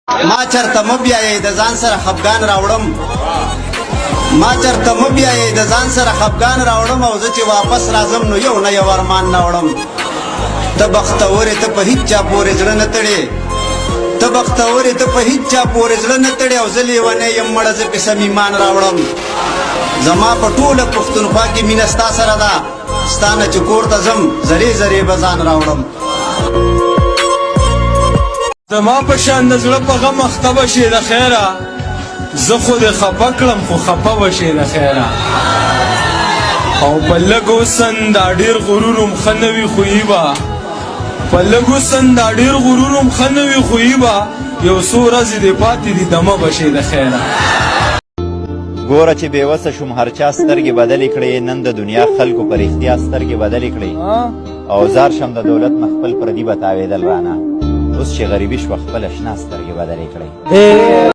ما چرته مبیایې د ځان سره خفګان راوړم ما چرته مبیایې د ځان سره خفګان راوړم او زه چې واپس راځم نو یو نه یو ارمان راوړم ته بختورې ته په هیڅ چا پورې زړه نه تړې ته بختورې ته په هیڅ چا پورې زړه نه تړې او زه لیونی یم مړه زه پې سم ایمان راوړم زما په ټوله پښتونخوا کې مینه ستا سره ده ستا نه چې کور ته ځم زرې زرې به ځان راوړم زما په شان د زړه په غم اخته به شې د خیره زه خو دې خفه کړم خو خفه به شې د خیره او په لږ اوسن دا ډېر غرور هم ښه نه وي خویي به په لږ اوسن دا ډېر غرور هم ښه نه وي خویي به یو څو ورځې دې پاتې دي دمه به شې د خیره ګوره چې بېوسه شوم هر چا سترګې بدلې کړې نن د دنیا خلکو په رښتیا سترګې بدلې کړې او زار شم د دولت مخ خپل پردي به تاوېدل رانه اوس چې غریبي شوه خپله شنه سترګې بدلې کړې